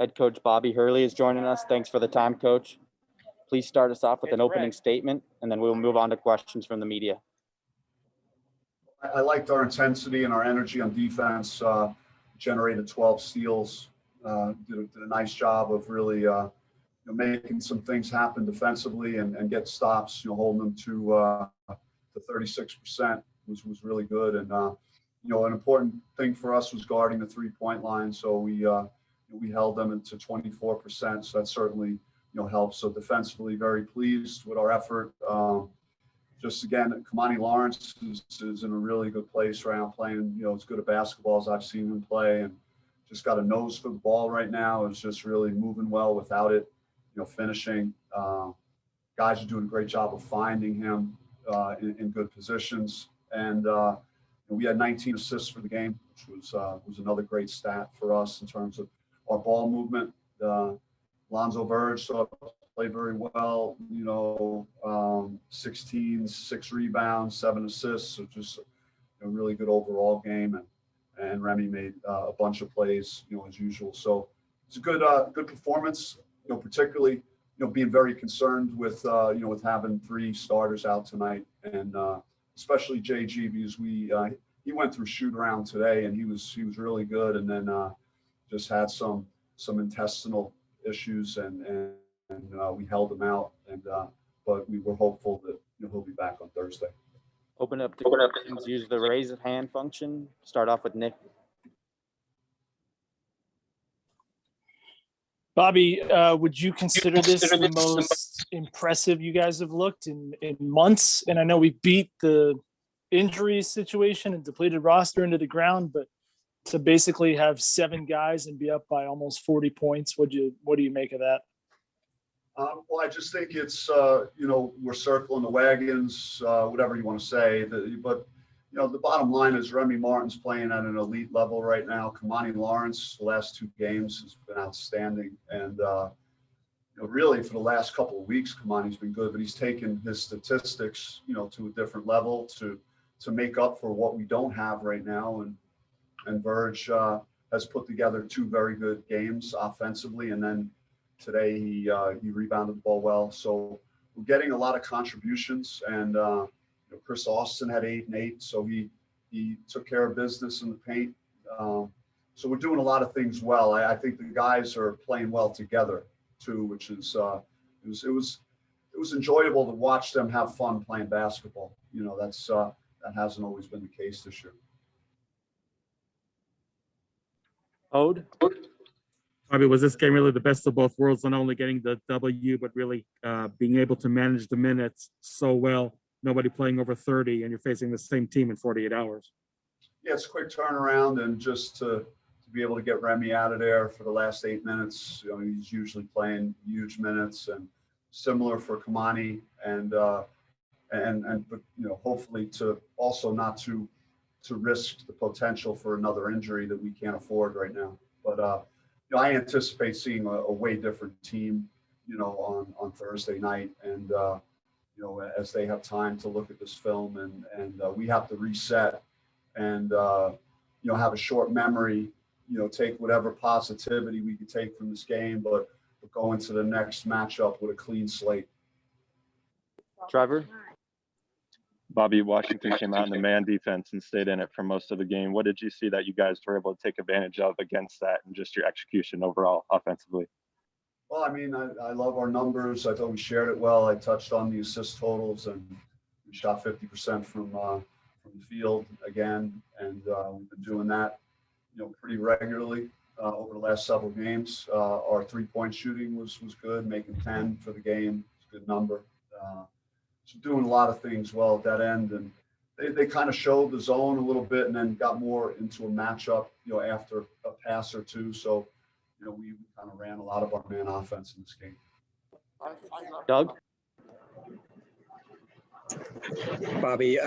Head coach Bobby Hurley is joining us. Thanks for the time, Coach. Please start us off with an opening statement, and then we'll move on to questions from the media. I liked our intensity and our energy on defense. Generated 12 steals. Did a nice job of really making some things happen defensively and get stops. Holding them to 36% was really good. And an important thing for us was guarding the 3-point line. So we held them into 24%. So that certainly helps. So defensively, very pleased with our effort. Just again, Kamani Lawrence is in a really good place right now, playing as good a basketball as I've seen him play, and just got a nose for the ball right now. Is just really moving well without it, finishing. Guys are doing a great job of finding him in good positions, and we had 19 assists for the game, which was another great stat for us in terms of our ball movement. Lonzo Verge played very well, 16, 6 rebounds, 7 assists, so just a really good overall game. And Remy made a bunch of plays, as usual. So it's a good performance, particularly, being very concerned with, with having 3 starters out tonight, and especially JG, because he went through shoot around today and he was really good, and then just had some intestinal issues and we held him out, but we were hopeful that he'll be back on Thursday. Open up to questions. Use the raise hand function. Start off with Nick. Bobby, would you consider this the most impressive you guys have looked in months? And I know we beat the injury situation and depleted roster into the ground, but to basically have 7 guys and be up by almost 40 points, what do you make of that? Well, I just think it's, we're circling the wagons, whatever you want to say. But the bottom line is Remy Martin's playing at an elite level right now. Kamani Lawrence, the last 2 games, has been outstanding. And, really for the last couple of weeks, Kamani's been good, but he's taken his statistics, to a different level to make up for what we don't have right now. And Verge has put together 2 very good games offensively, and then today he rebounded the ball well. So we're getting a lot of contributions, and Chris Oston had 8 and 8, so he took care of business in the paint. So we're doing a lot of things well. I think the guys are playing well together too, which is it was enjoyable to watch them have fun playing basketball. That hasn't always been the case this year. Ode. Bobby, was this game really the best of both worlds, not only getting the W, but really being able to manage the minutes so well, nobody playing over 30, and you're facing the same team in 48 hours? Yeah, it's a quick turnaround, and just to be able to get Remy out of there for the last 8 minutes. He's usually playing huge minutes, and similar for Kamani, and hopefully to also not to risk the potential for another injury that we can't afford right now. But I anticipate seeing a way different team, on Thursday night, and as they have time to look at this film, and we have to reset and have a short memory, take whatever positivity we can take from this game, but go into the next matchup with a clean slate. Trevor. Bobby, Washington came out in the man defense and stayed in it for most of the game. What did you see that you guys were able to take advantage of against that, and just your execution overall offensively? Well, I love our numbers. I thought we shared it well. I touched on the assist totals, and we shot 50% from the field again, and we've been doing that, pretty regularly over the last several games. Our 3-point shooting was good, making 10 for the game. It's a good number. So doing a lot of things well at that end, and they kind of showed the zone a little bit, and then got more into a matchup, after a pass or 2. So, we kind of ran a lot of our man offense in this game. Doug. Bobby,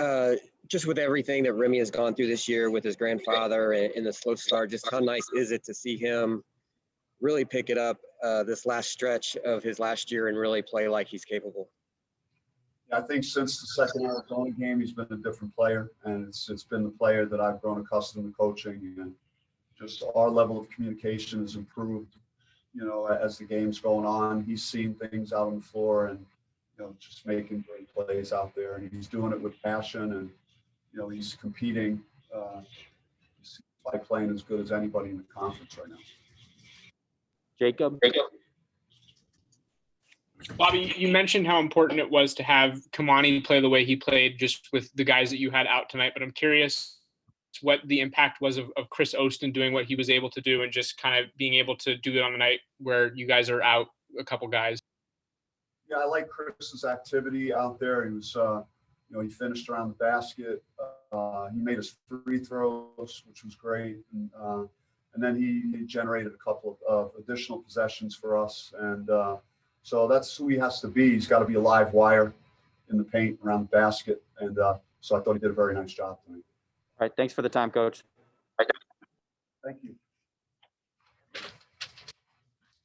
just with everything that Remy has gone through this year with his grandfather and the slow start, just how nice is it to see him really pick it up this last stretch of his last year and really play like he's capable? I think since the second Arizona game, he's been a different player, and it's been the player that I've grown accustomed to coaching, and just our level of communication has improved, you know, as the game's going on. He's seeing things out on the floor and, you know, just making great plays out there. And he's doing it with passion, and, you know, he's competing. He's playing as good as anybody in the conference right now. Jacob? Bobby, you mentioned how important it was to have Kamani play the way he played just with the guys that you had out tonight, but I'm curious what the impact was of Chris Oston doing what he was able to do and just kind of being able to do it on a night where you guys are out a couple guys. Yeah, I like Chris's activity out there. He was, you know, he finished around the basket. He made his free throws, which was great. And then he generated a couple of additional possessions for us. And so that's who he has to be. He's got to be a live wire in the paint around the basket. And so I thought he did a very nice job tonight. All right, thanks for the time, Coach. Thank you.